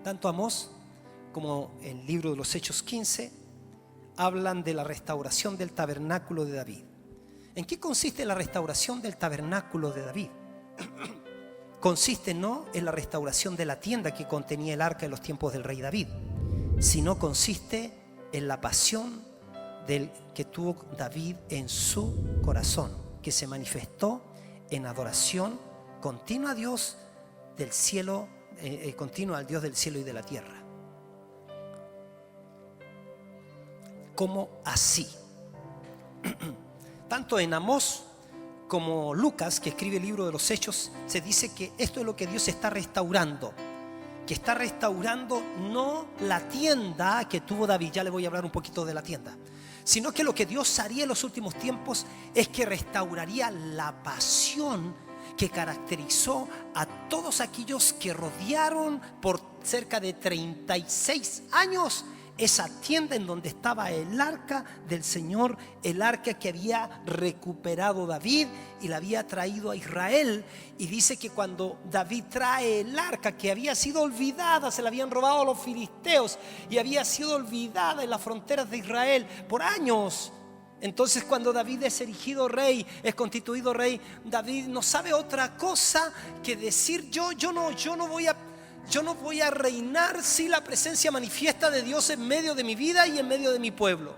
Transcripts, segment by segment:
tanto Amós como el libro de los Hechos 15 hablan de la restauración del tabernáculo de David. ¿En qué consiste la restauración del tabernáculo de David? Consiste no en la restauración de la tienda que contenía el arca en los tiempos del rey David, sino consiste en la pasión que tuvo David en su corazón, que se manifestó en adoración continua a Dios del cielo, continua al Dios del cielo y de la tierra. ¿Cómo así? Tanto en Amós como Lucas, que escribe el libro de los Hechos, se dice que esto es lo que Dios está restaurando. Que está restaurando no la tienda que tuvo David, ya le voy a hablar un poquito de la tienda, sino que lo que Dios haría en los últimos tiempos es que restauraría la pasión que caracterizó a todos aquellos que rodearon por cerca de 36 años esa tienda en donde estaba el arca del Señor, el arca que había recuperado David y la había traído a Israel. Y dice que cuando David trae el arca que había sido olvidada, se la habían robado a los filisteos y había sido olvidada en las fronteras de Israel por años. Entonces cuando David es erigido rey, es constituido rey, David no sabe otra cosa que decir: yo no voy a reinar si la presencia manifiesta de Dios en medio de mi vida y en medio de mi pueblo.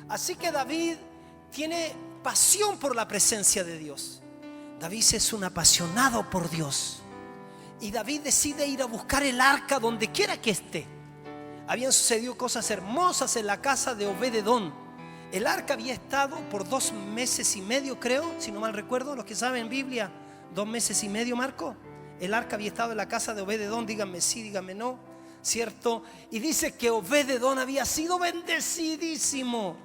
Así que David tiene pasión por la presencia de Dios. David es un apasionado por Dios. Y David decide ir a buscar el arca donde quiera que esté. Habían sucedido cosas hermosas en la casa de Obed-edom. El arca había estado por 2 meses y medio, creo, si no mal recuerdo, los que saben Biblia, 2 meses y medio, Marco. El arca había estado en la casa de Obed-edom, díganme sí, díganme no, ¿cierto? Y dice que Obed-edom había sido bendecidísimo.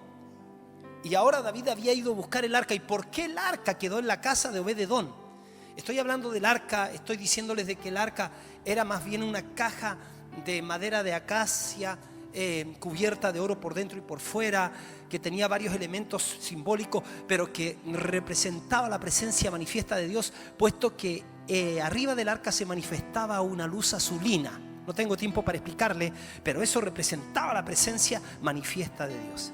Y ahora David había ido a buscar el arca. ¿Y por qué el arca quedó en la casa de Obed-edom? Estoy hablando del arca, estoy diciéndoles de que el arca era más bien una caja de madera de acacia, cubierta de oro por dentro y por fuera, que tenía varios elementos simbólicos, pero que representaba la presencia manifiesta de Dios, puesto que arriba del arca se manifestaba una luz azulina. No tengo tiempo para explicarle, pero eso representaba la presencia manifiesta de Dios.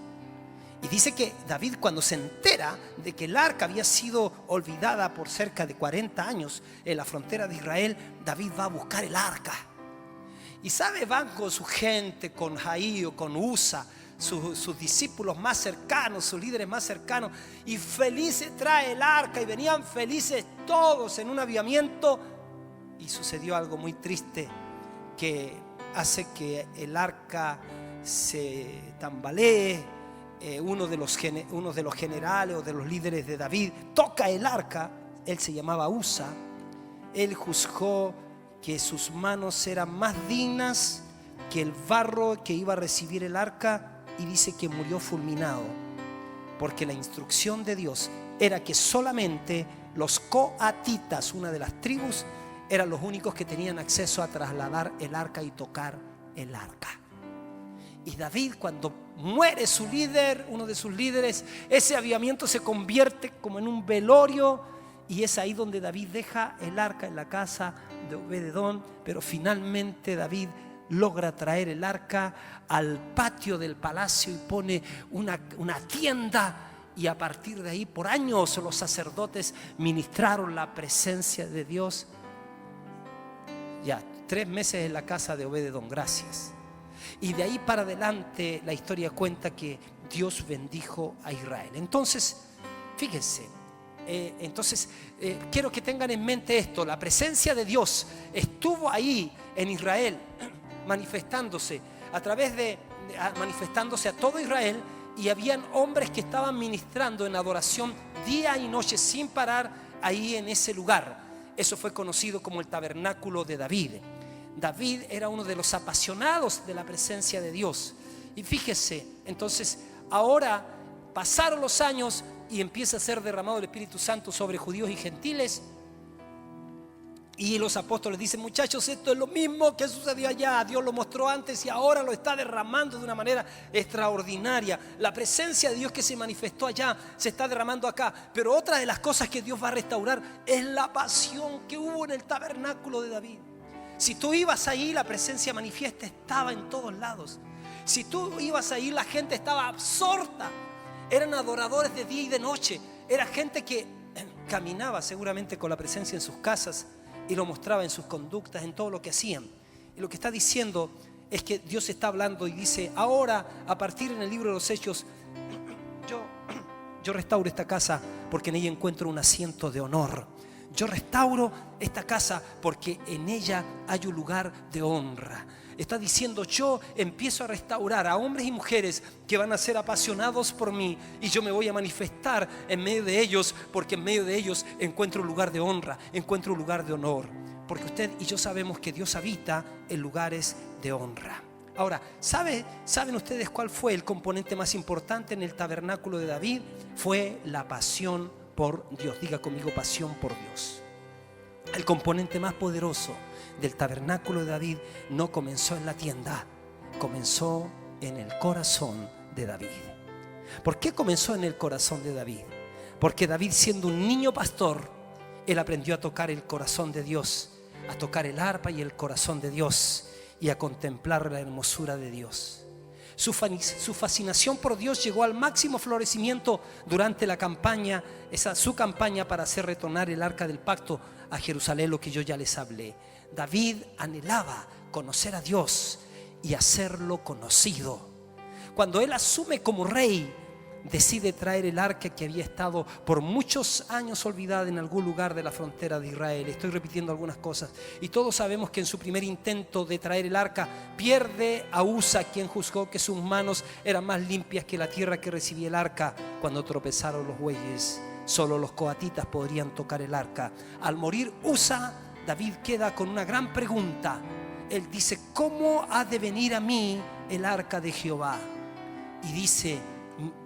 Y dice que David, cuando se entera de que el arca había sido olvidada por cerca de 40 años en la frontera de Israel, David va a buscar el arca. Y sabe, van con su gente, con Jaí o con Usa, sus discípulos más cercanos, sus líderes más cercanos, y felices trae el arca, y venían felices todos en un avivamiento. Y sucedió algo muy triste que hace que el arca se tambalee. Uno de los generales o de los líderes de David toca el arca. Él se llamaba Usa. Él juzgó que sus manos eran más dignas que el barro que iba a recibir el arca, y dice que murió fulminado, porque la instrucción de Dios era que solamente los coatitas, una de las tribus, eran los únicos que tenían acceso a trasladar el arca y tocar el arca. Y David, cuando muere su líder, uno de sus líderes, ese avivamiento se convierte como en un velorio. Y es ahí donde David deja el arca en la casa de Obed-edom. Pero finalmente David logra traer el arca al patio del palacio y pone una tienda. Y a partir de ahí, por años, los sacerdotes ministraron la presencia de Dios. Ya, 3 meses en la casa de Obed-edom, gracias. Y de ahí para adelante la historia cuenta que Dios bendijo a Israel. Entonces, fíjense. Quiero que tengan en mente esto: la presencia de Dios estuvo ahí en Israel, manifestándose manifestándose a todo Israel, y habían hombres que estaban ministrando en adoración día y noche sin parar ahí en ese lugar. Eso fue conocido como el tabernáculo de David. David era uno de los apasionados de la presencia de Dios. Y fíjese, entonces ahora pasaron los años y empieza a ser derramado el Espíritu Santo sobre judíos y gentiles. Y los apóstoles dicen: muchachos, esto es lo mismo que sucedió allá. Dios lo mostró antes y ahora lo está derramando de una manera extraordinaria. La presencia de Dios que se manifestó allá se está derramando acá. Pero otra de las cosas que Dios va a restaurar es la pasión que hubo en el tabernáculo de David. Si tú ibas ahí, la presencia manifiesta estaba en todos lados. Si tú ibas ahí, la gente estaba absorta. Eran adoradores de día y de noche. Era gente que caminaba seguramente con la presencia en sus casas y lo mostraba en sus conductas, en todo lo que hacían. Y lo que está diciendo es que Dios está hablando y dice: ahora, a partir en el libro de los Hechos, yo restauro esta casa porque en ella encuentro un asiento de honor. Yo restauro esta casa porque en ella hay un lugar de honra. Está diciendo: yo empiezo a restaurar a hombres y mujeres que van a ser apasionados por mí, y yo me voy a manifestar en medio de ellos, porque en medio de ellos encuentro un lugar de honra, encuentro un lugar de honor. Porque usted y yo sabemos que Dios habita en lugares de honra. Ahora, ¿saben ustedes cuál fue el componente más importante en el tabernáculo de David? Fue la pasión por Dios. Diga conmigo: pasión por Dios. El componente más poderoso del tabernáculo de David no comenzó en la tienda, comenzó en el corazón de David. ¿Por qué comenzó en el corazón de David? Porque David, siendo un niño pastor, él aprendió a tocar el corazón de Dios, a tocar el arpa y el corazón de Dios, y a contemplar la hermosura de Dios. Su fascinación por Dios llegó al máximo florecimiento durante la campaña, su campaña para hacer retornar el arca del pacto a Jerusalén, lo que yo ya les hablé. David anhelaba conocer a Dios y hacerlo conocido. Cuando él asume como rey, decide traer el arca que había estado por muchos años olvidada en algún lugar de la frontera de Israel. Estoy repitiendo algunas cosas. Y todos sabemos que en su primer intento de traer el arca, pierde a Usa, quien juzgó que sus manos eran más limpias que la tierra que recibía el arca. Cuando tropezaron los bueyes, solo los coatitas podrían tocar el arca. Al morir Usa, David queda con una gran pregunta. Él dice: ¿cómo ha de venir a mí el arca de Jehová? Y dice: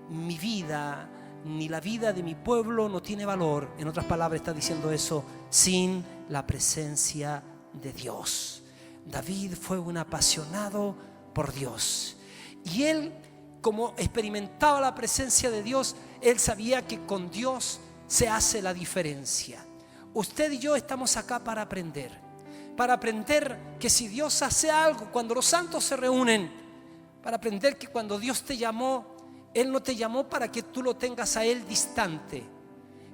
mi vida ni la vida de mi pueblo no tiene valor. En otras palabras, está diciendo eso: sin la presencia de Dios. David fue un apasionado por Dios, y él, como experimentaba la presencia de Dios, él sabía que con Dios se hace la diferencia. Usted y yo estamos acá para aprender que si Dios hace algo cuando los santos se reúnen, para aprender que cuando Dios te llamó, Él no te llamó para que tú lo tengas a Él distante.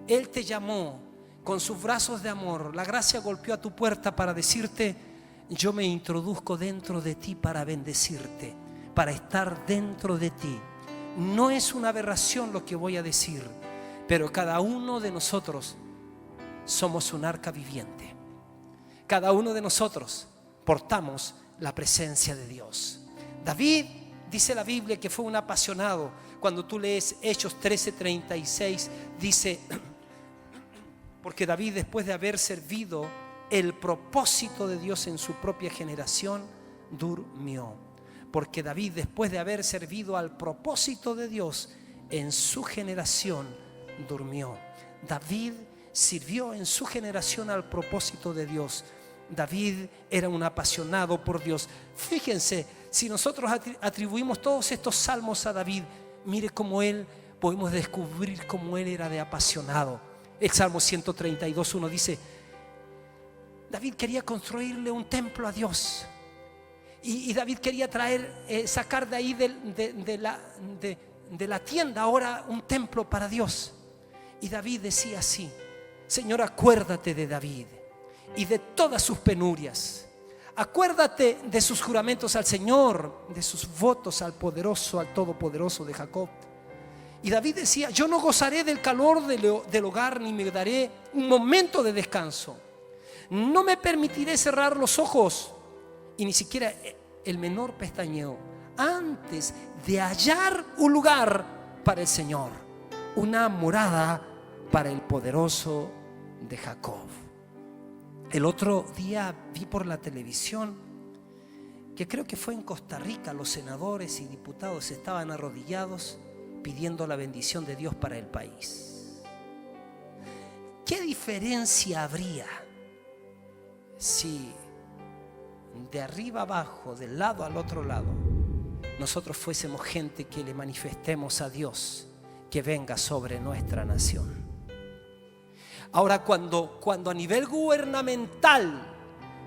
Él te llamó con sus brazos de amor. La gracia golpeó a tu puerta para decirte: yo me introduzco dentro de ti para bendecirte, para estar dentro de ti. No es una aberración lo que voy a decir, pero cada uno de nosotros somos un arca viviente. Cada uno de nosotros portamos la presencia de Dios. David, dice la Biblia, que fue un apasionado. Cuando tú lees Hechos 13:36, dice: porque David, después de haber servido el propósito de Dios en su propia generación, durmió. Porque David, después de haber servido al propósito de Dios en su generación, durmió. David sirvió en su generación al propósito de Dios. David era un apasionado por Dios. Fíjense, si nosotros atribuimos todos estos salmos a David, mire cómo podemos descubrir cómo él era de apasionado. El Salmo 132:1 dice: David quería construirle un templo a Dios. Y David quería sacar de ahí de la tienda ahora un templo para Dios. Y David decía así: Señor, acuérdate de David y de todas sus penurias. Acuérdate de sus juramentos al Señor, de sus votos al poderoso, al todopoderoso de Jacob. Y David decía: yo no gozaré del calor del hogar, ni me daré un momento de descanso. No me permitiré cerrar los ojos, y ni siquiera el menor pestañeo, antes de hallar un lugar para el Señor, una morada para el poderoso de Jacob. El otro día vi por la televisión que creo que fue en Costa Rica, los senadores y diputados estaban arrodillados pidiendo la bendición de Dios para el país. ¿Qué diferencia habría si de arriba abajo, del lado al otro lado, nosotros fuésemos gente que le manifestemos a Dios que venga sobre nuestra nación? Ahora, cuando a nivel gubernamental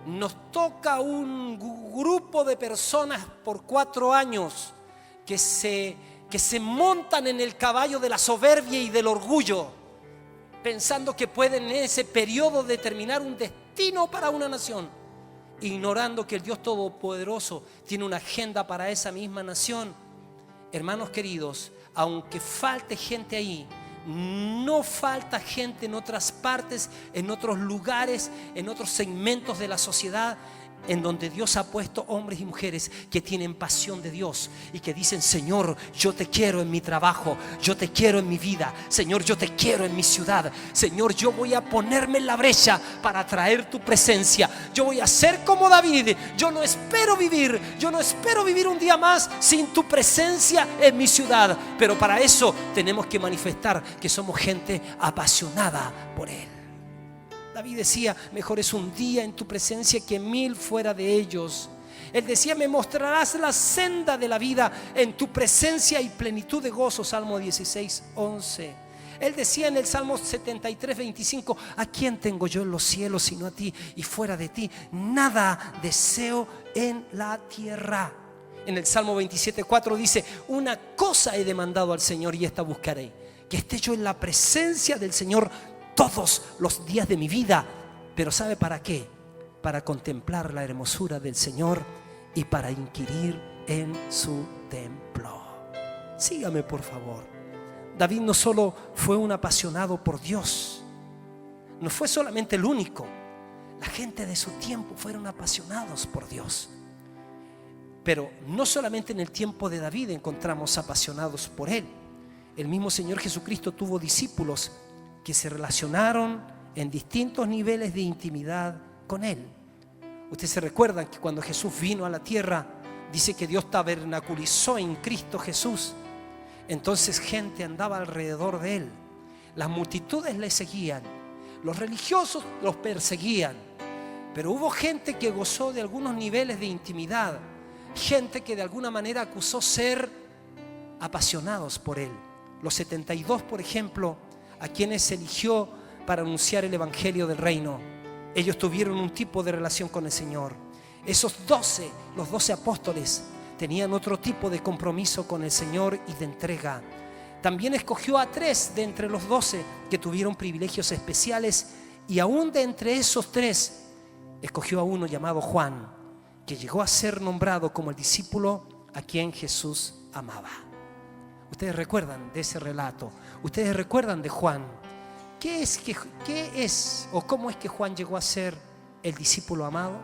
nos toca un grupo de personas por 4 años que se montan en el caballo de la soberbia y del orgullo, pensando que pueden en ese periodo determinar un destino para una nación, ignorando que el Dios Todopoderoso tiene una agenda para esa misma nación. Hermanos queridos, aunque falte gente ahí, no falta gente en otras partes, en otros lugares, en otros segmentos de la sociedad, en donde Dios ha puesto hombres y mujeres que tienen pasión de Dios y que dicen: Señor, yo te quiero en mi trabajo, yo te quiero en mi vida, Señor, yo te quiero en mi ciudad, Señor, yo voy a ponerme en la brecha para traer tu presencia. Yo voy a ser como David. Yo no espero vivir un día más sin tu presencia en mi ciudad, pero para eso tenemos que manifestar que somos gente apasionada por Él. David decía: mejor es un día en tu presencia que 1000 fuera de ellos. Él decía: me mostrarás la senda de la vida, en tu presencia y plenitud de gozo. Salmo 16:11. Él decía en el Salmo 73:25: ¿a quién tengo yo en los cielos sino a ti? Y fuera de ti nada deseo en la tierra. En el Salmo 27:4 dice: una cosa he demandado al Señor y esta buscaré, que esté yo en la presencia del Señor todos los días de mi vida. Pero ¿sabe para qué? Para contemplar la hermosura del Señor y para inquirir en su templo. Sígame, por favor. David no solo fue un apasionado por Dios, no fue solamente el único. La gente de su tiempo fueron apasionados por Dios. Pero no solamente en el tiempo de David encontramos apasionados por Él. El mismo Señor Jesucristo tuvo discípulos que se relacionaron en distintos niveles de intimidad con Él. Ustedes se recuerdan que cuando Jesús vino a la tierra, dice que Dios tabernaculizó en Cristo Jesús. Entonces gente andaba alrededor de Él, las multitudes le seguían, los religiosos los perseguían, pero hubo gente que gozó de algunos niveles de intimidad, gente que de alguna manera acusó ser apasionados por Él. Los 72, por ejemplo, a quienes eligió para anunciar el evangelio del reino, ellos tuvieron un tipo de relación con el Señor. Esos 12, los 12 apóstoles, tenían otro tipo de compromiso con el Señor y de entrega. También escogió a 3 de entre los 12 que tuvieron privilegios especiales, y aún de entre esos 3 escogió a uno llamado Juan, que llegó a ser nombrado como el discípulo a quien Jesús amaba. Ustedes recuerdan de ese relato, ustedes recuerdan de Juan. ¿Qué es o cómo es que Juan llegó a ser el discípulo amado?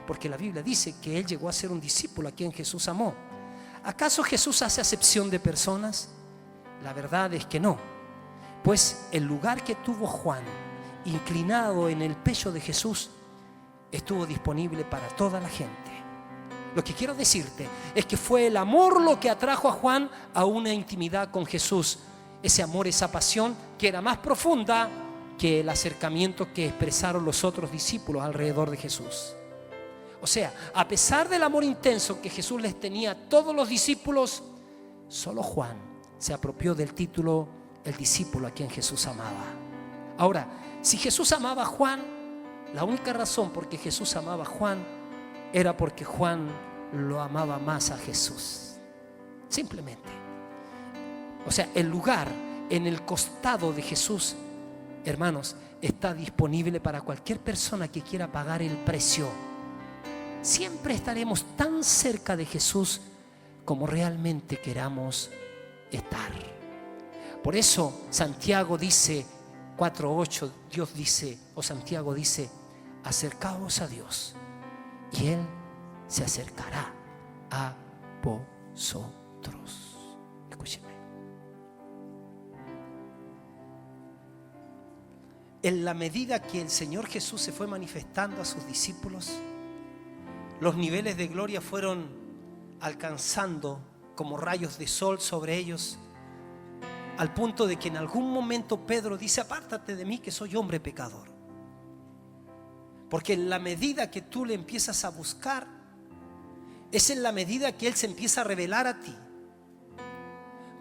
Porque la Biblia dice que él llegó a ser un discípulo a quien Jesús amó. ¿Acaso Jesús hace acepción de personas? La verdad es que no. Pues el lugar que tuvo Juan, inclinado en el pecho de Jesús, estuvo disponible para toda la gente. Lo que quiero decirte es que fue el amor lo que atrajo a Juan a una intimidad con Jesús. Ese amor, esa pasión que era más profunda que el acercamiento que expresaron los otros discípulos alrededor de Jesús. O sea, a pesar del amor intenso que Jesús les tenía a todos los discípulos, solo Juan se apropió del título el discípulo a quien Jesús amaba. Ahora, si Jesús amaba a Juan, la única razón por que Jesús amaba a Juan era porque Juan lo amaba más a Jesús. Simplemente. O sea, el lugar en el costado de Jesús, hermanos, está disponible para cualquier persona que quiera pagar el precio. Siempre estaremos tan cerca de Jesús como realmente queramos estar. Por eso Santiago dice 4:8, Dios dice, o Santiago dice: acercaos a Dios y Él se acercará a vosotros. Escúcheme. En la medida que el Señor Jesús se fue manifestando a sus discípulos, los niveles de gloria fueron alcanzando como rayos de sol sobre ellos, al punto de que en algún momento Pedro dice: apártate de mí, que soy hombre pecador. Porque en la medida que tú le empiezas a buscar, es en la medida que Él se empieza a revelar a ti.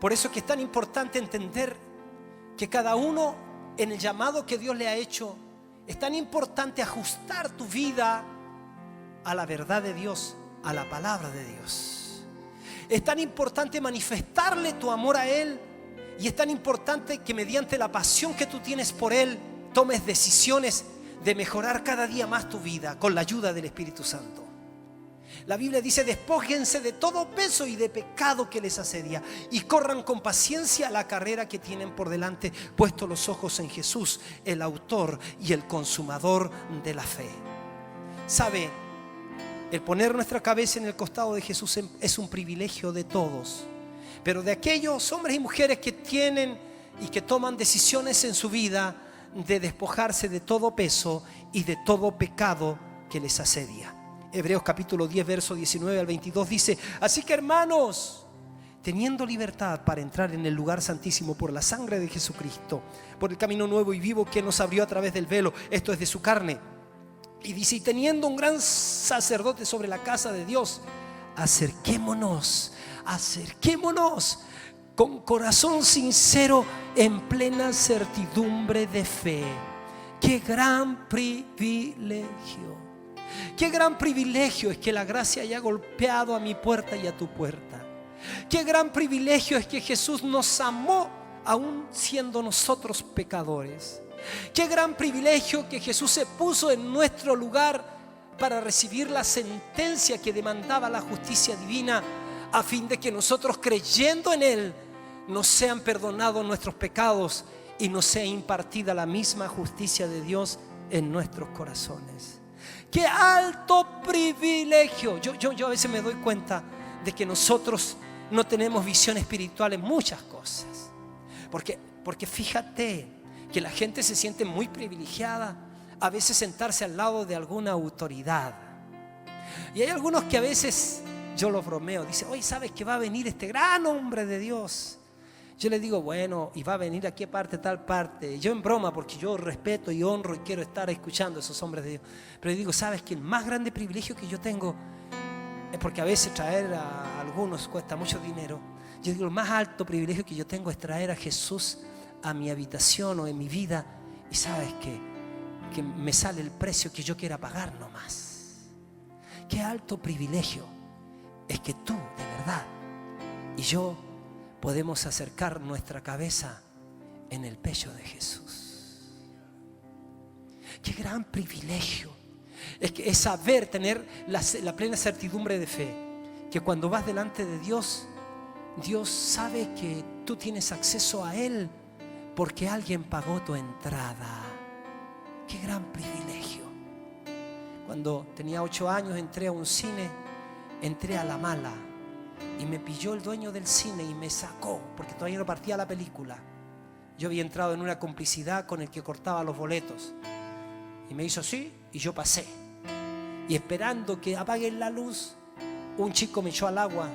Por eso es que es tan importante entender que cada uno en el llamado que Dios le ha hecho, es tan importante ajustar tu vida a la verdad de Dios, a la palabra de Dios. Es tan importante manifestarle tu amor a Él, y es tan importante que mediante la pasión que tú tienes por Él tomes decisiones de mejorar cada día más tu vida con la ayuda del Espíritu Santo. La Biblia dice: despójense de todo peso y de pecado que les asedia, y corran con paciencia la carrera que tienen por delante, puestos los ojos en Jesús, el autor y el consumador de la fe. ¿Sabe? El poner nuestra cabeza en el costado de Jesús es un privilegio de todos, pero de aquellos hombres y mujeres que tienen y que toman decisiones en su vida de despojarse de todo peso y de todo pecado que les asedia. Hebreos capítulo 10, verso 19 al 22 dice: así que, hermanos, teniendo libertad para entrar en el lugar santísimo por la sangre de Jesucristo, por el camino nuevo y vivo que nos abrió a través del velo, esto es, de su carne. Y dice: y teniendo un gran sacerdote sobre la casa de Dios, acerquémonos con corazón sincero, en plena certidumbre de fe. ¡Qué gran privilegio! Qué gran privilegio es que la gracia haya golpeado a mi puerta y a tu puerta. Qué gran privilegio es que Jesús nos amó aún siendo nosotros pecadores. Qué gran privilegio que Jesús se puso en nuestro lugar para recibir la sentencia que demandaba la justicia divina, a fin de que nosotros, creyendo en Él, nos sean perdonados nuestros pecados y nos sea impartida la misma justicia de Dios en nuestros corazones. ¡Qué alto privilegio! Yo a veces me doy cuenta de que nosotros no tenemos visión espiritual en muchas cosas. Porque fíjate que la gente se siente muy privilegiada a veces sentarse al lado de alguna autoridad. Y hay algunos que a veces, yo los bromeo, dicen: oye, ¿sabes que va a venir este gran hombre de Dios? Yo les digo: bueno, y va a venir a qué parte, tal parte. Yo en broma, porque yo respeto y honro y quiero estar escuchando a esos hombres de Dios. Pero digo: ¿sabes que el más grande privilegio que yo tengo? Es porque a veces traer a algunos cuesta mucho dinero. Yo digo: el más alto privilegio que yo tengo es traer a Jesús a mi habitación o en mi vida. Y ¿sabes qué? Que me sale el precio que yo quiera pagar nomás. Qué alto privilegio es que tú, de verdad, y yo podemos acercar nuestra cabeza en el pecho de Jesús. Qué gran privilegio es saber tener la plena certidumbre de fe, que cuando vas delante de Dios, Dios sabe que tú tienes acceso a Él porque alguien pagó tu entrada. Qué gran privilegio. Cuando tenía 8 años entré a un cine, entré a la mala. Y me pilló el dueño del cine y me sacó, porque todavía no partía la película. Yo había entrado en una complicidad con el que cortaba los boletos. Y me hizo así y yo pasé. Y esperando que apaguen la luz, un chico me echó al agua,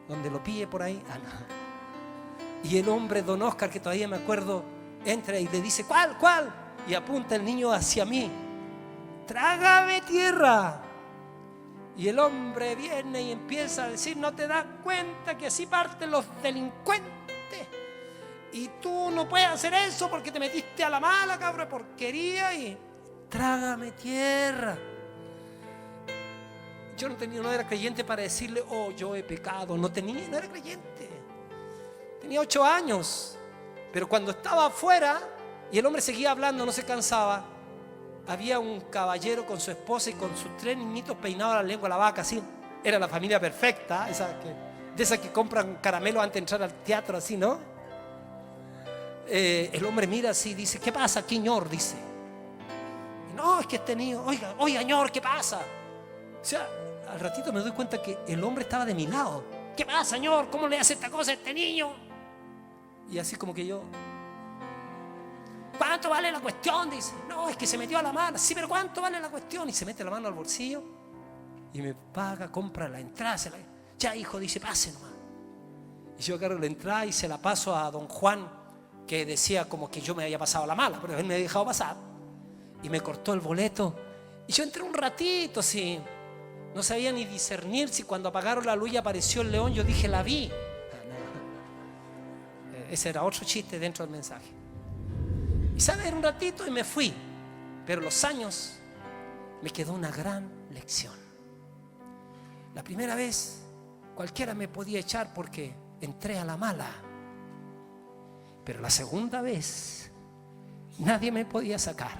donde lo pille por ahí. No. Y el hombre, don Oscar, que todavía me acuerdo, entra y le dice: ¿cuál? Y apunta el niño hacia mí. ¡Trágame tierra! Y el hombre viene y empieza a decir: ¿no te das cuenta que así parten los delincuentes? Y tú no puedes hacer eso porque te metiste a la mala, cabra porquería, y trágame tierra. Yo no era creyente para decirle: oh, yo he pecado. No era creyente. Tenía 8 años. Pero cuando estaba afuera y el hombre seguía hablando, no se cansaba, había un caballero con su esposa y con sus 3 niñitos peinados a la lengua de la vaca, así. Era la familia perfecta, de esas que compran caramelo antes de entrar al teatro, así, ¿no? El hombre mira así y dice: ¿qué pasa aquí, ñor? Dice: no, es que este niño, oiga, ñor, ¿qué pasa? O sea, al ratito me doy cuenta que el hombre estaba de mi lado. ¿Qué pasa, ñor? ¿Cómo le hace esta cosa a este niño? Y así como que yo: ¿cuánto vale la cuestión? Dice: no, es que se metió a la mano. Sí, pero ¿cuánto vale la cuestión? Y se mete la mano al bolsillo y me paga, compra la entrada. Ya, hijo, dice: pase nomás. Y yo agarro la entrada y se la paso a don Juan, que decía como que yo me había pasado la mala, pero él me había dejado pasar. Y me cortó el boleto. Y yo entré un ratito, sí. No sabía ni discernir si cuando apagaron la luz y apareció el león, yo dije: la vi. Ese era otro chiste dentro del mensaje. Y sabes, era un ratito y me fui. Pero los años me quedó una gran lección. La primera vez cualquiera me podía echar porque entré a la mala. Pero la segunda vez nadie me podía sacar.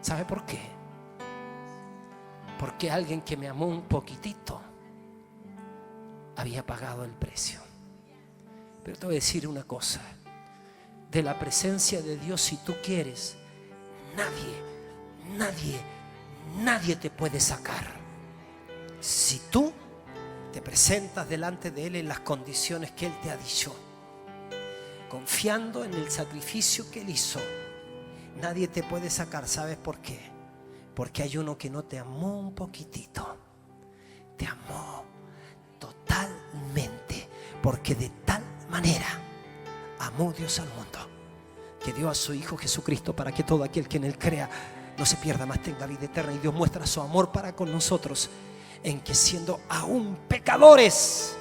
¿Sabe por qué? Porque alguien que me amó un poquitito había pagado el precio. Pero te voy a decir una cosa: de la presencia de Dios, si tú quieres, nadie te puede sacar. Si tú te presentas delante de Él en las condiciones que Él te ha dicho, confiando en el sacrificio que Él hizo, nadie te puede sacar. ¿Sabes por qué? Porque hay uno que no te amó un poquitito, te amó totalmente. Porque de tal manera amó Dios al mundo, que dio a su Hijo Jesucristo para que todo aquel que en Él crea no se pierda, mas tenga vida eterna. Y Dios muestra su amor para con nosotros en que, siendo aún pecadores,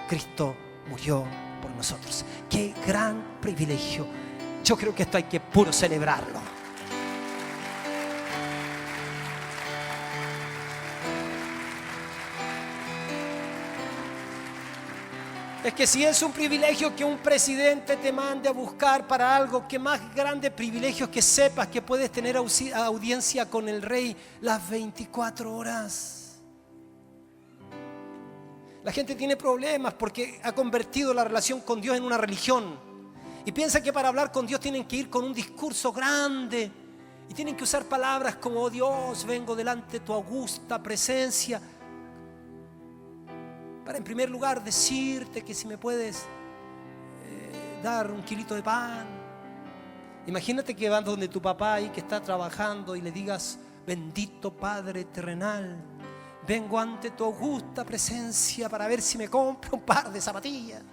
Cristo murió por nosotros. Qué gran privilegio. Yo creo que esto hay que puro celebrarlo. Es que si es un privilegio que un presidente te mande a buscar para algo, que más grande privilegio es que sepas que puedes tener audiencia con el rey las 24 horas. La gente tiene problemas porque ha convertido la relación con Dios en una religión y piensa que para hablar con Dios tienen que ir con un discurso grande y tienen que usar palabras como: oh Dios, vengo delante de tu augusta presencia para, en primer lugar, decirte que si me puedes dar un kilito de pan. Imagínate que vas donde tu papá ahí que está trabajando y le digas: bendito Padre terrenal, vengo ante tu augusta presencia para ver si me compro un par de zapatillas.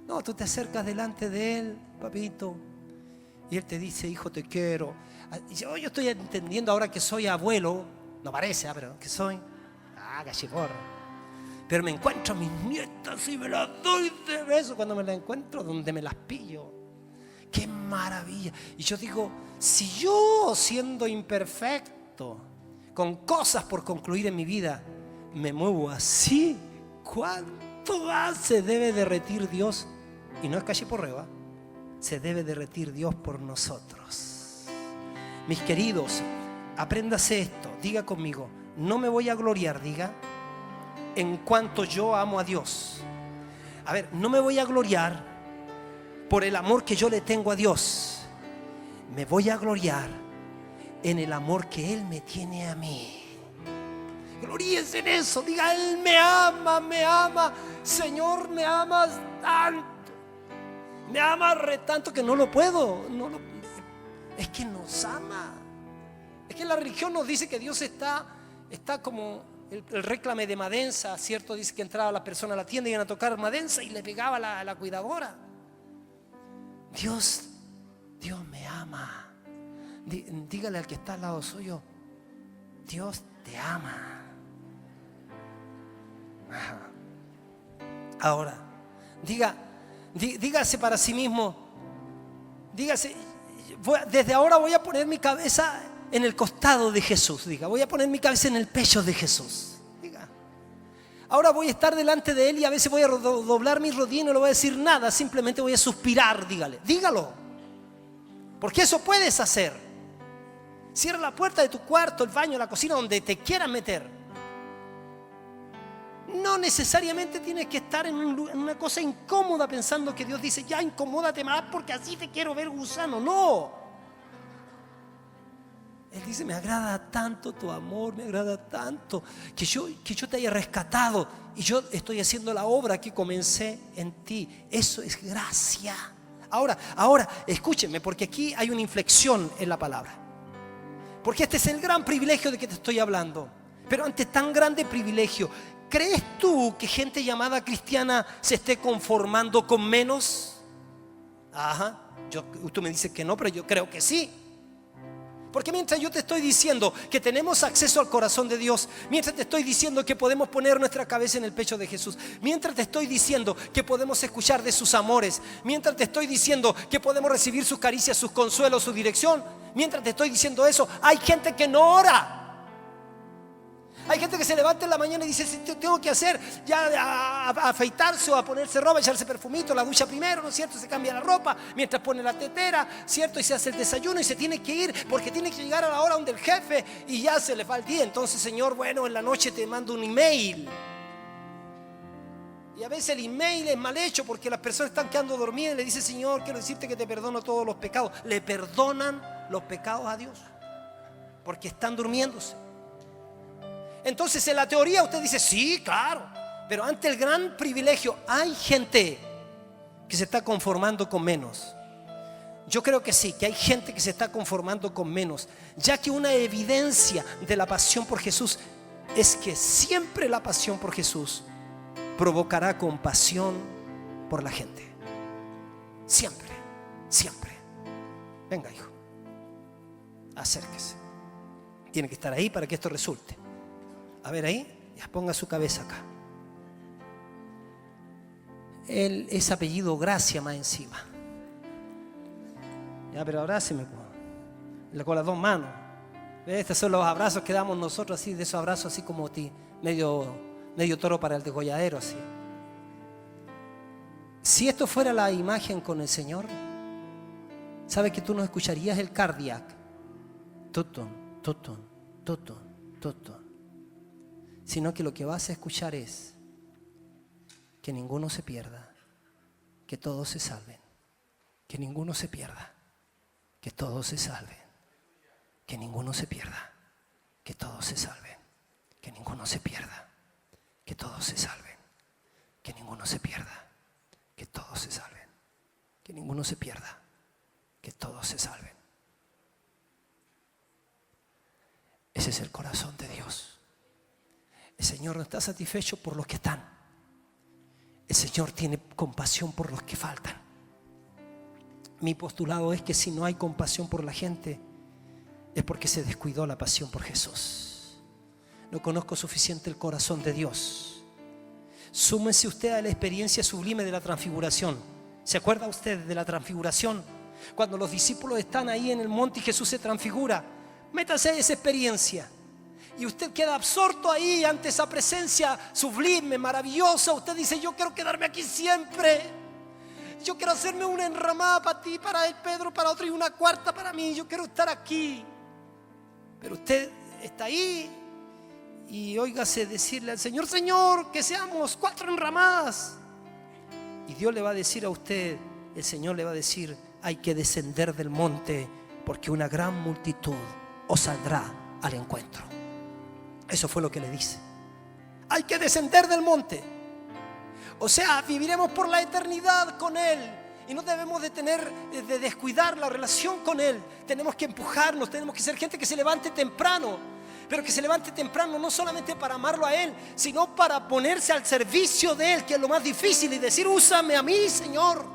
No, tú te acercas delante de Él, papito, y Él te dice: hijo, te quiero. Yo estoy entendiendo ahora que soy abuelo, no parece, pero que soy cachiporro. Pero me encuentro a mis nietas y me las doy de beso cuando me las encuentro, donde me las pillo. ¡Qué maravilla! Y yo digo, si yo, siendo imperfecto, con cosas por concluir en mi vida, me muevo así, ¿cuánto más se debe derretir Dios? Y no es cachiporreo, se debe derretir Dios por nosotros. Mis queridos, apréndase esto, diga conmigo: no me voy a gloriar, diga, en cuanto yo amo a Dios. A ver, no me voy a gloriar por el amor que yo le tengo a Dios. Me voy a gloriar en el amor que Él me tiene a mí. Gloríese en eso, diga: Él me ama, Señor, me amas tanto. Me amas tanto que no lo puedo. Es que nos ama. Es que la religión nos dice que Dios está como el réclame de Madensa, ¿cierto? Dice que entraba la persona a la tienda y iban a tocar Madensa y le pegaba a la cuidadora. Dios me ama. Dígale al que está al lado suyo: Dios te ama. Ahora, dígase para sí mismo, dígase: desde ahora voy a poner mi cabeza en el costado de Jesús. Diga: voy a poner mi cabeza en el pecho de Jesús. Diga: ahora voy a estar delante de Él y a veces voy a doblar mis rodillas y no le voy a decir nada, simplemente voy a suspirar. Dígalo, porque eso puedes hacer. Cierra la puerta de tu cuarto, el baño, la cocina, donde te quieras meter. No necesariamente tienes que estar en una cosa incómoda pensando que Dios dice: ya, incomódate más porque así te quiero ver gusano. No. Él dice: me agrada tanto tu amor, me agrada tanto que yo te haya rescatado y yo estoy haciendo la obra que comencé en ti. Eso es gracia. Ahora, escúchenme, porque aquí hay una inflexión en la palabra. Porque este es el gran privilegio de que te estoy hablando. Pero ante tan grande privilegio, ¿crees tú que gente llamada cristiana se esté conformando con menos? Tú me dices que no, pero yo creo que sí. Porque mientras yo te estoy diciendo que tenemos acceso al corazón de Dios, mientras te estoy diciendo que podemos poner nuestra cabeza en el pecho de Jesús, mientras te estoy diciendo que podemos escuchar de sus amores, mientras te estoy diciendo que podemos recibir sus caricias, sus consuelos, su dirección, mientras te estoy diciendo eso, hay gente que no ora. Hay gente que se levanta en la mañana y dice, si tengo que hacer ya a afeitarse o a ponerse ropa, echarse perfumito, la ducha primero, ¿no es cierto? Se cambia la ropa mientras pone la tetera, ¿cierto? Y se hace el desayuno y se tiene que ir porque tiene que llegar a la hora donde el jefe y ya se le va el día. Entonces, Señor, bueno, en la noche te mando un email. Y a veces el email es mal hecho porque las personas están quedando dormidas y le dice, Señor, quiero decirte que te perdono todos los pecados. Le perdonan los pecados a Dios porque están durmiéndose. Entonces en la teoría usted dice, sí, claro, pero ante el gran privilegio hay gente que se está conformando con menos. Yo creo que sí, que hay gente que se está conformando con menos, ya que una evidencia de la pasión por Jesús es que siempre la pasión por Jesús provocará compasión por la gente. Siempre, siempre. Venga, hijo, acérquese. Tiene que estar ahí para que esto resulte. A ver ahí, ya ponga su cabeza acá. Él es apellido Gracia más encima. Ya, pero abráceme con las dos manos. Estos son los abrazos que damos nosotros, así, de esos abrazos así como medio toro para el degolladero, así. Si esto fuera la imagen con el Señor, ¿sabe que tú no escucharías el cardiac? Tutun, tutun, tutun, tutun. Sino que lo que vas a escuchar es que ninguno se pierda, que todos se salven, que ninguno se pierda, que todos se salven, que ninguno se pierda, que todos se salven, que ninguno se pierda, que todos se salven, que ninguno se pierda, que todos se salven, que ninguno se pierda, que todos se salven. Ese es el corazón de Dios. El Señor no está satisfecho por los que están. El Señor tiene compasión por los que faltan. Mi postulado es que si no hay compasión por la gente, es porque se descuidó la pasión por Jesús. No conozco suficiente el corazón de Dios. Súmese usted a la experiencia sublime de la transfiguración. ¿Se acuerda usted de la transfiguración? Cuando los discípulos están ahí en el monte y Jesús se transfigura. Métase a esa experiencia. Y usted queda absorto ahí ante esa presencia sublime, maravillosa. Usted dice, yo quiero quedarme aquí siempre. Yo quiero hacerme una enramada para ti, para él, Pedro, para otro y una cuarta para mí. Yo quiero estar aquí. Pero usted está ahí y óigase decirle al Señor, Señor, que seamos 4 enramadas. Y Dios le va a decir a usted, el Señor le va a decir, hay que descender del monte porque una gran multitud os saldrá al encuentro. Eso fue lo que le dice. Hay que descender del monte. O sea, viviremos por la eternidad con Él. Y no debemos de descuidar la relación con Él. Tenemos que empujarnos, tenemos que ser gente que se levante temprano. Pero que se levante temprano no solamente para amarlo a Él, sino para ponerse al servicio de Él, que es lo más difícil, y decir, úsame a mí, Señor.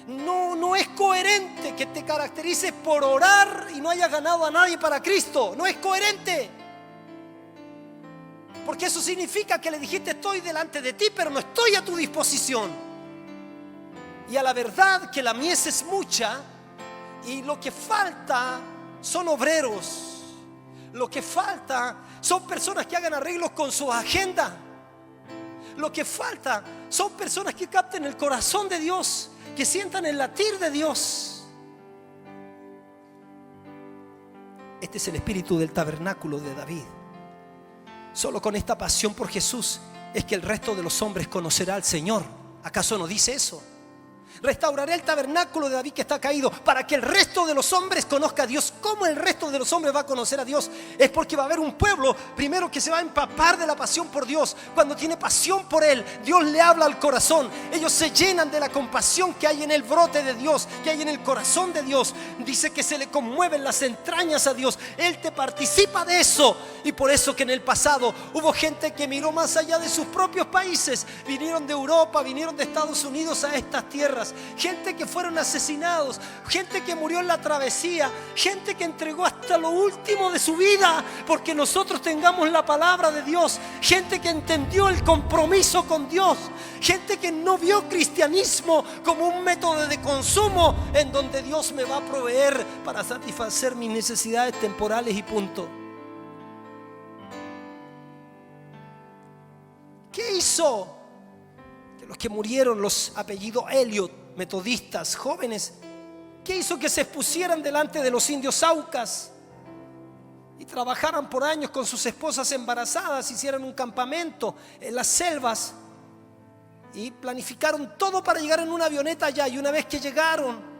No es coherente que te caracterices por orar y no hayas ganado a nadie para Cristo. No es coherente. Porque eso significa que le dijiste, estoy delante de ti, pero no estoy a tu disposición. Y a la verdad que la mies es mucha y lo que falta son obreros. Lo que falta son personas que hagan arreglos con su agenda. Lo que falta son personas que capten el corazón de Dios, que sientan el latir de Dios. Este es el espíritu del tabernáculo de David. Solo con esta pasión por Jesús es que el resto de los hombres conocerá al Señor. ¿Acaso no dice eso? Restauraré el tabernáculo de David que está caído para que el resto de los hombres conozca a Dios. ¿Cómo el resto de los hombres va a conocer a Dios? Es porque va a haber un pueblo primero que se va a empapar de la pasión por Dios. Cuando tiene pasión por Él, Dios le habla al corazón. Ellos se llenan de la compasión que hay en el brote de Dios, que hay en el corazón de Dios. Dice que se le conmueven las entrañas a Dios. Él te participa de eso. Y por eso que en el pasado hubo gente que miró más allá de sus propios países. Vinieron de Europa, vinieron de Estados Unidos a estas tierras. Gente que fueron asesinados, gente que murió en la travesía, gente que entregó hasta lo último de su vida porque nosotros tengamos la palabra de Dios, gente que entendió el compromiso con Dios, gente que no vio cristianismo como un método de consumo en donde Dios me va a proveer para satisfacer mis necesidades temporales y punto. hizo que los que murieron, los apellidos Elliot, metodistas, jóvenes, qué hizo que se expusieran delante de los indios Aucas y trabajaran por años con sus esposas embarazadas, hicieran un campamento en las selvas y planificaron todo para llegar en una avioneta allá? Y una vez que llegaron,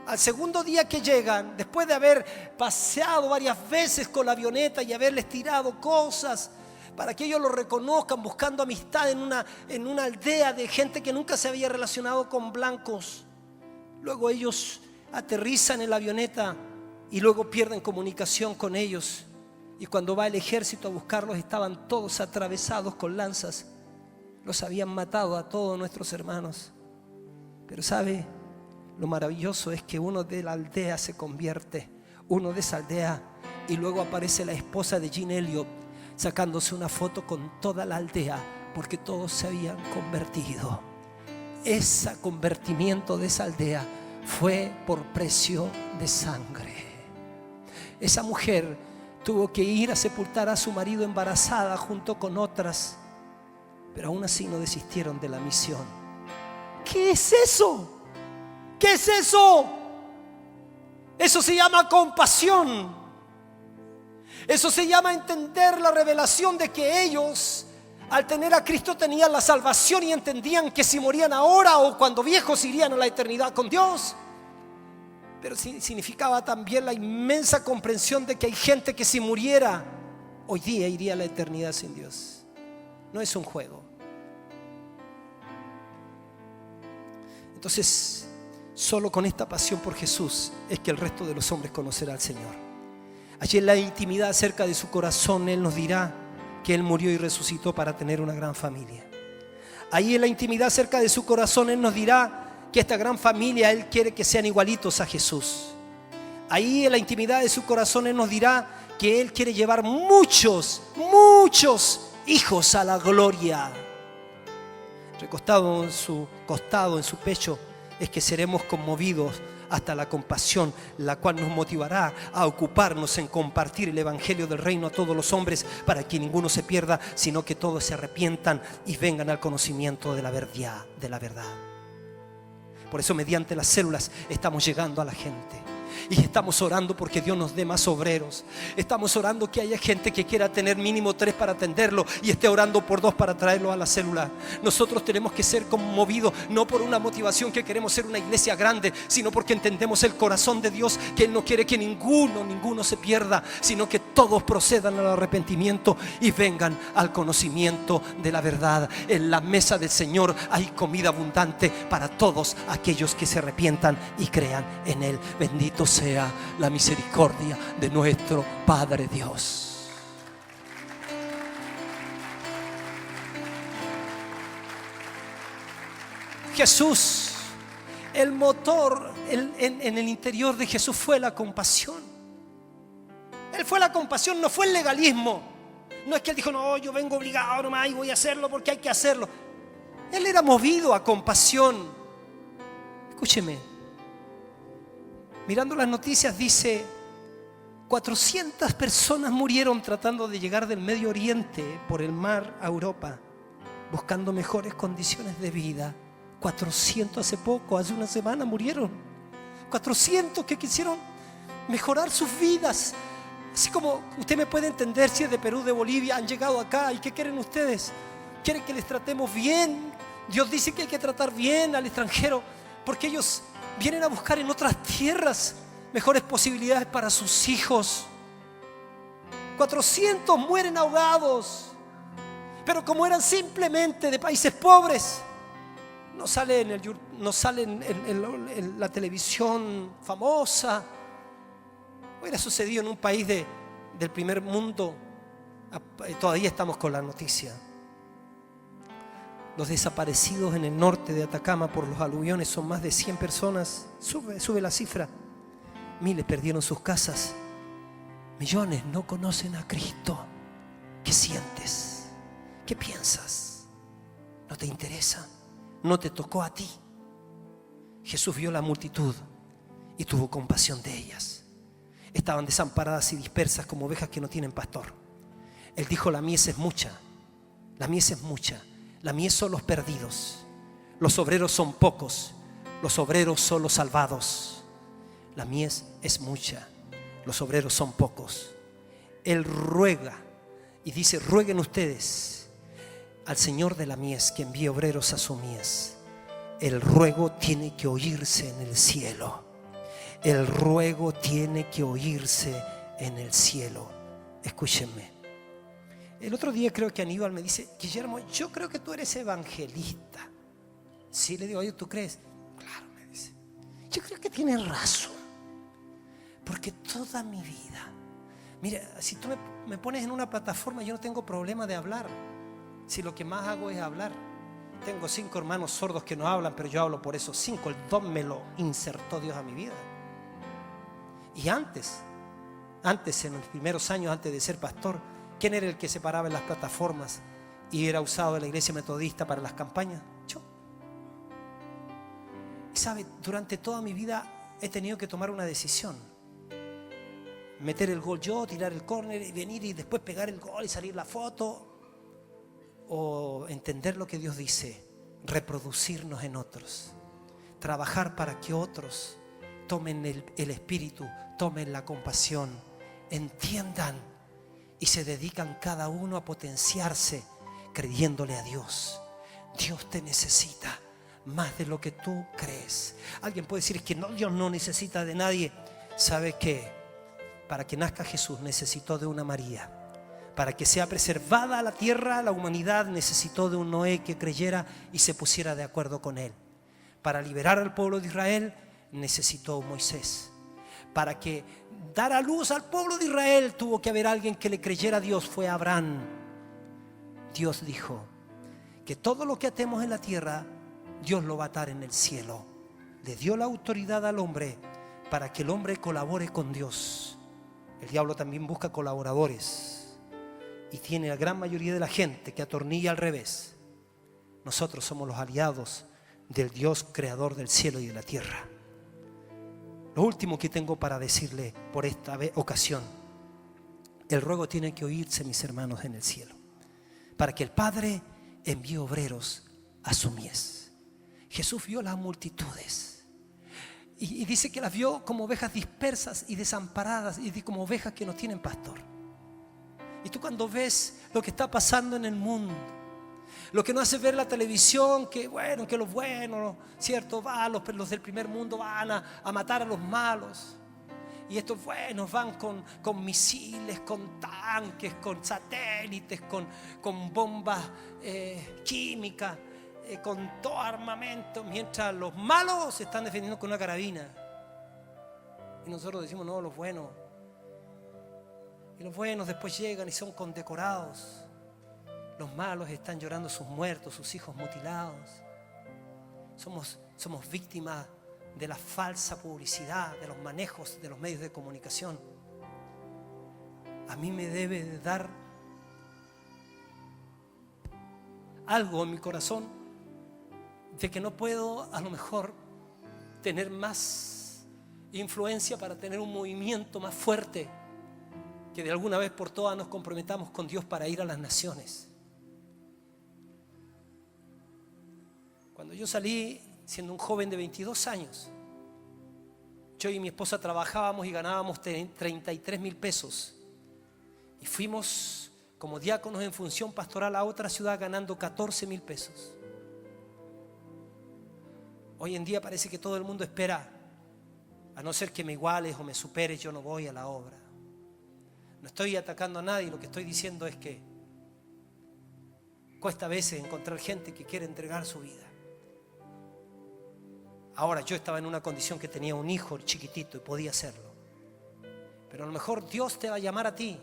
al segundo día que llegan, después de haber paseado varias veces con la avioneta y haberles tirado cosas para que ellos lo reconozcan, buscando amistad en una aldea de gente que nunca se había relacionado con blancos, luego ellos aterrizan en la avioneta y luego pierden comunicación con ellos. Y cuando va el ejército a buscarlos, estaban todos atravesados con lanzas. Los habían matado a todos nuestros hermanos. Pero ¿sabe? Lo maravilloso es que uno de la aldea se convierte, uno de esa aldea, y luego aparece la esposa de Jean Elliott sacándose una foto con toda la aldea, porque todos se habían convertido. Ese convertimiento de esa aldea fue por precio de sangre. Esa mujer tuvo que ir a sepultar a su marido embarazada junto con otras, pero aún así no desistieron de la misión. ¿Qué es eso? ¿Qué es eso? Eso se llama compasión. Eso se llama entender la revelación de que ellos, al tener a Cristo, tenían la salvación y entendían que si morían ahora o cuando viejos irían a la eternidad con Dios. Pero significaba también la inmensa comprensión de que hay gente que si muriera hoy día iría a la eternidad sin Dios. No es un juego. Entonces, solo con esta pasión por Jesús es que el resto de los hombres conocerá al Señor. Allí en la intimidad cerca de su corazón Él nos dirá que Él murió y resucitó para tener una gran familia. Ahí en la intimidad cerca de su corazón Él nos dirá que esta gran familia Él quiere que sean igualitos a Jesús. Ahí en la intimidad de su corazón Él nos dirá que Él quiere llevar muchos hijos a la gloria. Recostado en su costado, en su pecho, es que seremos conmovidos hasta la compasión, la cual nos motivará a ocuparnos en compartir el evangelio del reino a todos los hombres, para que ninguno se pierda, sino que todos se arrepientan y vengan al conocimiento de la verdad. Por eso mediante las células estamos llegando a la gente. Y estamos orando porque Dios nos dé más obreros. Estamos orando que haya gente que quiera tener mínimo 3 para atenderlo y esté orando por 2 para traerlo a la célula. Nosotros tenemos que ser conmovidos, no por una motivación que queremos ser una iglesia grande, sino porque entendemos el corazón de Dios, que Él no quiere que ninguno se pierda, sino que todos procedan al arrepentimiento y vengan al conocimiento de la verdad. En la mesa del Señor hay comida abundante para todos aquellos que se arrepientan y crean en Él. Bendito sea la misericordia de nuestro Padre Dios. Jesús, el motor en el interior de Jesús fue la compasión. Él fue la compasión, no fue el legalismo. No es que Él dijo, no, yo vengo obligado nomás y voy a hacerlo porque hay que hacerlo. Él era movido a compasión. Escúcheme. Mirando las noticias dice 400 personas murieron tratando de llegar del Medio Oriente por el mar a Europa, buscando mejores condiciones de vida. 400 hace una semana murieron. 400 que quisieron mejorar sus vidas. Así como usted me puede entender, si es de Perú, de Bolivia, han llegado acá. ¿Y qué quieren ustedes? Quieren que les tratemos bien. Dios dice que hay que tratar bien al extranjero, porque ellos vienen a buscar en otras tierras mejores posibilidades para sus hijos. 400 mueren ahogados, pero como eran simplemente de países pobres, no sale en la televisión famosa. Hubiera sucedido en un país del primer mundo, todavía estamos con la noticia. Los desaparecidos en el norte de Atacama por los aluviones son más de 100 personas. Sube la cifra. Miles perdieron sus casas. Millones no conocen a Cristo. ¿Qué sientes? ¿Qué piensas? ¿No te interesa? ¿No te tocó a ti? Jesús vio la multitud y tuvo compasión de ellas. Estaban desamparadas y dispersas como ovejas que no tienen pastor. Él dijo, la mies es mucha, La mies son los perdidos. Los obreros son pocos. Los obreros son los salvados. La mies es mucha. Los obreros son pocos. Él ruega y dice: rueguen ustedes al Señor de la mies que envíe obreros a su mies. El ruego tiene que oírse en el cielo. El ruego tiene que oírse en el cielo. Escúchenme. El otro día creo que Aníbal me dice: Guillermo, yo creo que tú eres evangelista. Sí, le digo: oye, ¿tú crees? Claro, me dice. Yo creo que tienes razón. Porque toda mi vida, mira, si tú me pones en una plataforma, yo no tengo problema de hablar. Si lo que más hago es hablar. Tengo 5 hermanos sordos que no hablan, pero yo hablo por esos 5. El don me lo insertó Dios a mi vida. Y antes, en los primeros años, antes de ser pastor, ¿quién era el que se paraba en las plataformas y era usado en la iglesia metodista para las campañas? Yo. Y sabe, durante toda mi vida he tenido que tomar una decisión: meter el gol yo, tirar el córner y venir y después pegar el gol y salir la foto, o entender lo que Dios dice, reproducirnos en otros, trabajar para que otros tomen el espíritu, tomen la compasión, entiendan y se dedican cada uno a potenciarse creyéndole a Dios. Dios te necesita más de lo que tú crees. Alguien puede decir: es que no, Dios no necesita de nadie. ¿Sabe qué? Para que nazca Jesús necesitó de una María. Para que sea preservada la tierra, la humanidad necesitó de un Noé que creyera y se pusiera de acuerdo con él. Para liberar al pueblo de Israel necesitó Moisés. Para que dar a luz al pueblo de Israel tuvo que haber alguien que le creyera a Dios. Fue Abraham. Dios dijo que todo lo que atemos en la tierra, Dios lo va a atar en el cielo. Le dio la autoridad al hombre para que el hombre colabore con Dios. El diablo también busca colaboradores y tiene la gran mayoría de la gente que atornilla al revés. Nosotros somos los aliados del Dios creador del cielo y de la tierra. Lo último que tengo para decirle por esta ocasión: el ruego tiene que oírse, mis hermanos, en el cielo, para que el Padre envíe obreros a su mies. Jesús vio las multitudes y dice que las vio como ovejas dispersas y desamparadas, y como ovejas que no tienen pastor. Y tú, cuando ves lo que está pasando en el mundo, lo que nos hace ver la televisión, que bueno, que los buenos, ¿cierto? Los del primer mundo van a matar a los malos. Y estos buenos van con misiles, con tanques, con satélites, con bombas químicas, con todo armamento, mientras los malos se están defendiendo con una carabina. Y nosotros decimos: no, los buenos. Y los buenos después llegan y son condecorados. Los malos están llorando sus muertos, sus hijos mutilados. Somos víctimas de la falsa publicidad, de los manejos de los medios de comunicación. A mí me debe de dar algo en mi corazón de que no puedo a lo mejor tener más influencia para tener un movimiento más fuerte, que de alguna vez por todas nos comprometamos con Dios para ir a las naciones. Cuando yo salí siendo un joven de 22 años, yo y mi esposa trabajábamos y ganábamos 33,000 pesos. Y fuimos como diáconos en función pastoral a otra ciudad ganando 14,000 pesos. Hoy en día parece que todo el mundo espera: a no ser que me iguales o me superes, yo no voy a la obra. No estoy atacando a nadie, lo que estoy diciendo es que cuesta a veces encontrar gente que quiere entregar su vida. Ahora, yo estaba en una condición que tenía un hijo chiquitito y podía hacerlo. Pero a lo mejor Dios te va a llamar a ti.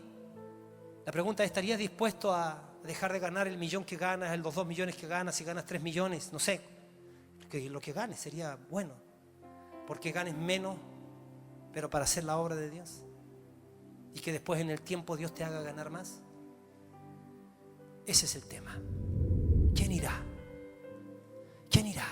La pregunta es: ¿estarías dispuesto a dejar de ganar el 1,000,000 que ganas, los 2 millones que ganas, si ganas 3 millones? No sé, lo que ganes sería bueno. Porque ganes menos, pero para hacer la obra de Dios. Y que después en el tiempo Dios te haga ganar más. Ese es el tema. ¿Quién irá? ¿Quién irá?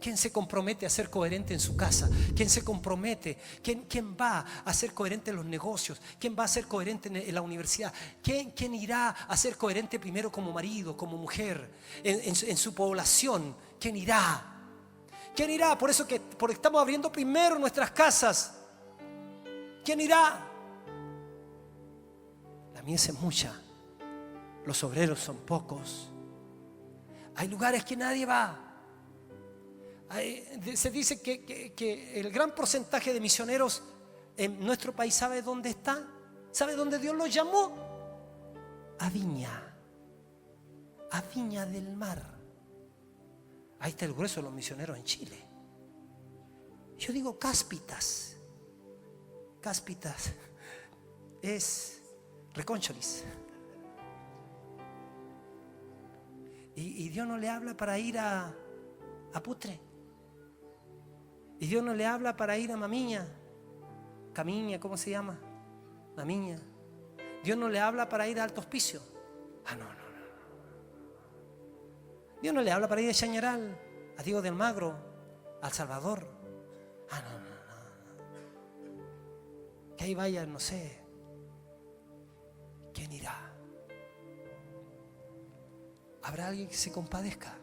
¿Quién se compromete a ser coherente en su casa? ¿Quién se compromete? ¿Quién va a ser coherente en los negocios? ¿Quién va a ser coherente en la universidad? ¿Quién irá a ser coherente primero como marido, como mujer, en su población? ¿Quién irá? ¿Quién irá? Porque estamos abriendo primero nuestras casas. ¿Quién irá? La mies es mucha, los obreros son pocos. Hay lugares que nadie va. Se dice que el gran porcentaje de misioneros en nuestro país, ¿sabe dónde está? ¿Sabe dónde Dios los llamó? A Viña del Mar. Ahí está el grueso de los misioneros en Chile. Yo digo cáspitas es Recóncholis. Y Dios no le habla para ir a Putre. Y Dios no le habla para ir a Mamiña, Camiña, ¿cómo se llama? Mamiña. Dios no le habla para ir a Alto Hospicio. No. Dios no le habla para ir a Chañaral, a Diego de Almagro, a El Salvador. No. Que ahí vaya, no sé. ¿Quién irá? ¿Habrá alguien que se compadezca?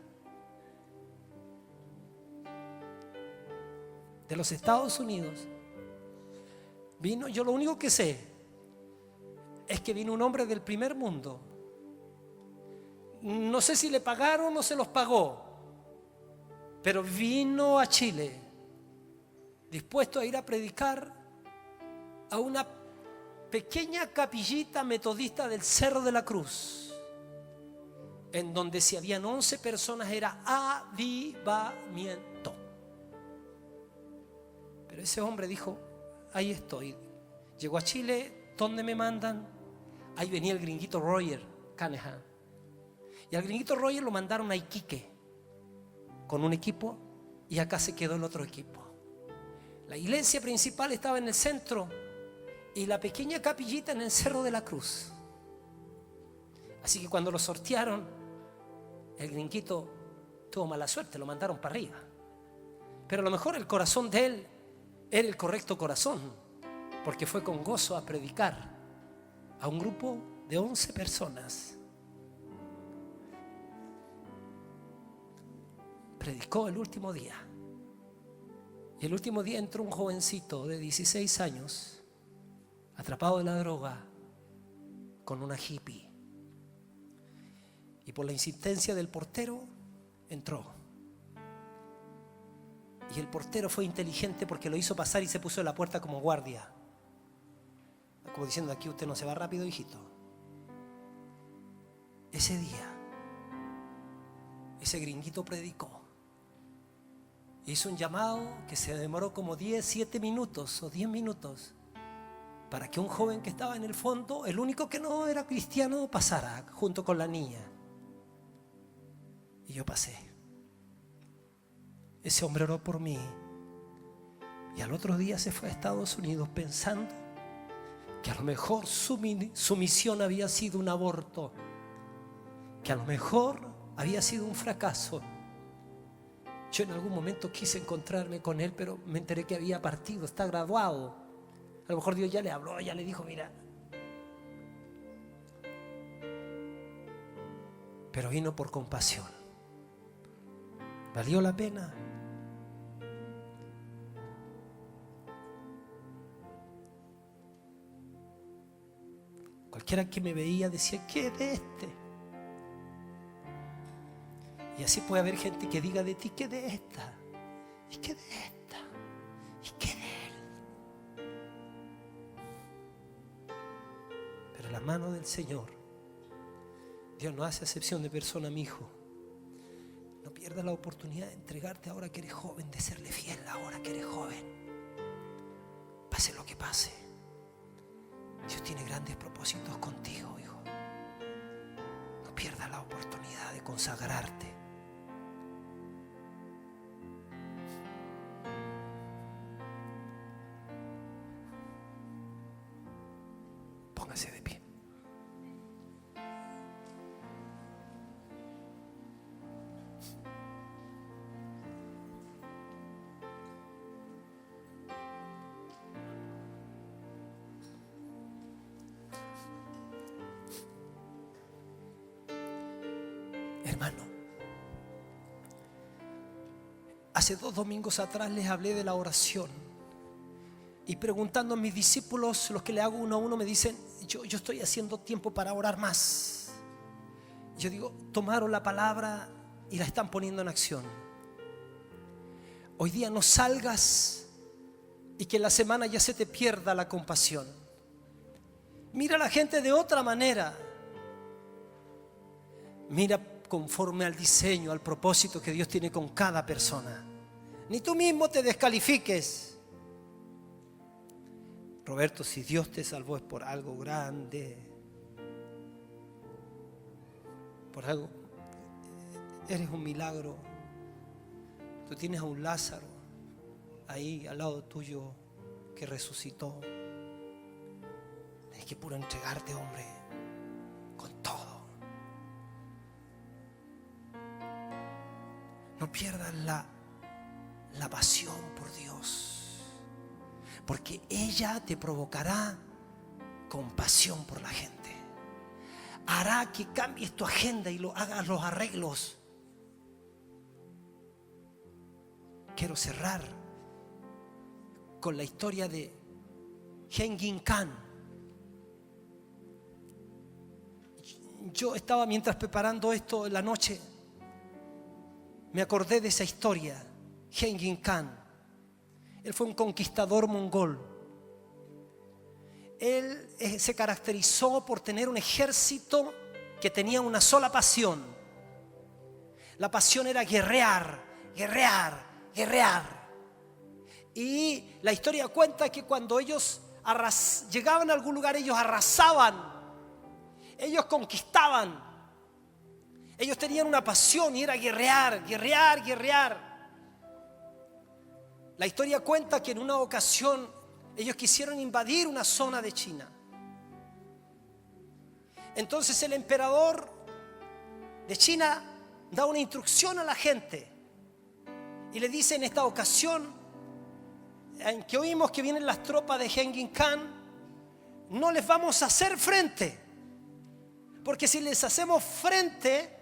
De los Estados Unidos vino, yo lo único que sé es que vino un hombre del primer mundo. No sé si le pagaron o se los pagó, pero vino a Chile dispuesto a ir a predicar a una pequeña capillita metodista del Cerro de la Cruz, en donde si habían 11 personas era avivamiento. Pero ese hombre dijo, ahí estoy. Llegó a Chile, ¿dónde me mandan? Ahí venía el gringuito Roger Canehan. Y al gringuito Roger lo mandaron a Iquique con un equipo, y acá se quedó el otro equipo. La iglesia principal estaba en el centro y la pequeña capillita en el Cerro de la Cruz. Así que cuando lo sortearon, el gringuito tuvo mala suerte, lo mandaron para arriba. Pero a lo mejor el corazón de él era el correcto corazón, porque fue con gozo a predicar a un grupo de 11 personas. Predicó el último día. Y el último día entró un jovencito de 16 años, atrapado de la droga, con una hippie. Y por la insistencia del portero, entró. Y el portero fue inteligente porque lo hizo pasar y se puso en la puerta como guardia. Como diciendo, aquí usted no se va rápido, hijito. Ese día, ese gringuito predicó. Hizo un llamado que se demoró como 7 minutos o 10 minutos para que un joven que estaba en el fondo, el único que no era cristiano, pasara junto con la niña. Y yo pasé. Ese hombre oró por mí y al otro día se fue a Estados Unidos pensando que a lo mejor su misión había sido un aborto, que a lo mejor había sido un fracaso. Yo en algún momento quise encontrarme con él, pero me enteré que había partido, está graduado. A lo mejor Dios ya le habló, ya le dijo, mira. Pero vino por compasión. ¿Valió la pena? Cualquiera que me veía decía, ¿qué es de este? Y así puede haber gente que diga de ti, ¿qué de esta? ¿Y qué de esta? ¿Y qué de él? Pero la mano del Señor, Dios no hace acepción de persona, mi hijo. No pierdas la oportunidad de entregarte ahora que eres joven, de serle fiel ahora que eres joven. Pase lo que pase, Dios tiene grandes propósitos contigo, hijo. No pierdas la oportunidad de consagrarte. Póngase de pie. Hermano, hace 2 domingos atrás les hablé de la oración y preguntando a mis discípulos, los que le hago uno a uno, me dicen, yo estoy haciendo tiempo para orar más. Yo digo, tomaron la palabra y la están poniendo en acción. Hoy día no salgas y que en la semana ya se te pierda la compasión. Mira a la gente de otra manera. Mira conforme al diseño, al propósito que Dios tiene con cada persona. Ni tú mismo te descalifiques. Roberto, si Dios te salvó es por algo grande. Por algo. Eres un milagro. Tú tienes a un Lázaro ahí al lado tuyo que resucitó. Tienes que puro entregarte, hombre, con todo. No pierdas la pasión por Dios, porque ella te provocará compasión por la gente. Hará que cambies tu agenda y hagas los arreglos. Quiero cerrar con la historia de Hengin Khan. Yo estaba, mientras preparando esto en la noche, me acordé de esa historia. Hengin Khan, él fue un conquistador mongol. Él se caracterizó por tener un ejército que tenía una sola pasión. La pasión era guerrear. Y la historia cuenta que cuando ellos llegaban a algún lugar, ellos arrasaban, ellos conquistaban. Ellos tenían una pasión y era guerrear. La historia cuenta que en una ocasión ellos quisieron invadir una zona de China. Entonces el emperador de China da una instrucción a la gente y le dice: en esta ocasión en que oímos que vienen las tropas de Hengin Khan, no les vamos a hacer frente, porque si les hacemos frente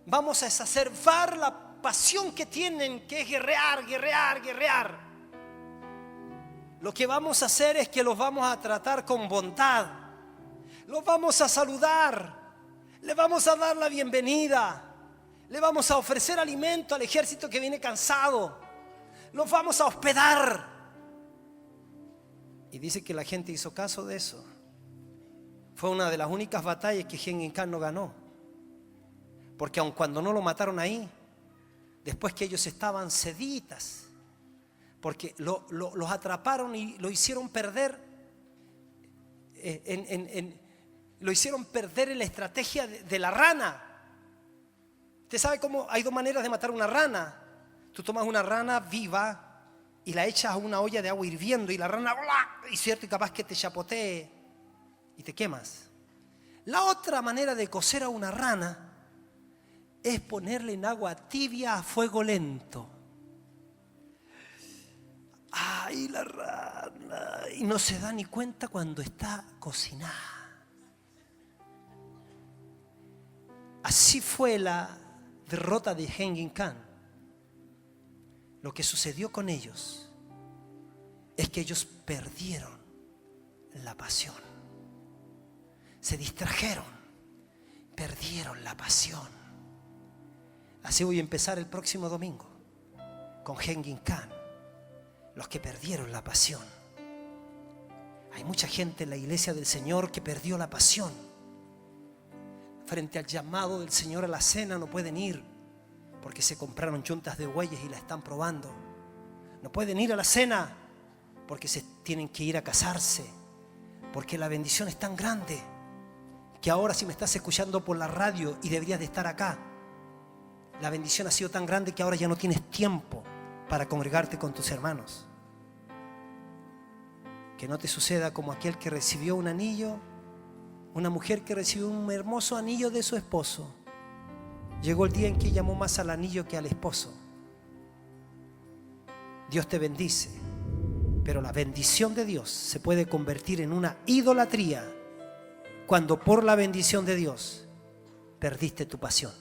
vamos a exacerbar la pasión que tienen, que es guerrear. Lo que vamos a hacer es que los vamos a tratar con bondad, los vamos a saludar, le vamos a dar la bienvenida, le vamos a ofrecer alimento al ejército que viene cansado, los vamos a hospedar. Y dice que la gente hizo caso de eso. Fue una de las únicas batallas que Hengin Khan no ganó, porque aun cuando no lo mataron ahí, después que ellos estaban seditas, porque los atraparon y lo hicieron perder lo hicieron perder en la estrategia de la rana. Usted sabe cómo hay 2 maneras de matar una rana. Tú tomas una rana viva y la echas a una olla de agua hirviendo y la rana, y cierto, y capaz que te chapotee y te quemas. La otra manera de cocer a una rana es ponerle en agua tibia a fuego lento. Ay, la rana, y no se da ni cuenta cuando está cocinada. Así fue la derrota de Hengin Khan. Lo que sucedió con ellos es que ellos perdieron la pasión. Se distrajeron, perdieron la pasión. Así voy a empezar el próximo domingo con Hengin Khan, los que perdieron la pasión. Hay mucha gente en la iglesia del Señor que perdió la pasión. Frente al llamado del Señor a la cena no pueden ir porque se compraron yuntas de bueyes y la están probando. No pueden ir a la cena porque se tienen que ir a casarse, porque la bendición es tan grande que ahora, si me estás escuchando por la radio y deberías de estar acá, la bendición ha sido tan grande que ahora ya no tienes tiempo para congregarte con tus hermanos. Que no te suceda como aquel que recibió un anillo, una mujer que recibió un hermoso anillo de su esposo. Llegó el día en que llamó más al anillo que al esposo. Dios te bendice, pero la bendición de Dios se puede convertir en una idolatría cuando por la bendición de Dios perdiste tu pasión.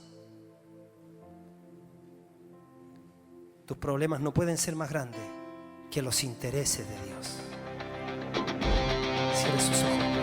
tus problemas no pueden ser más grandes que los intereses de Dios. Cierre sus ojos.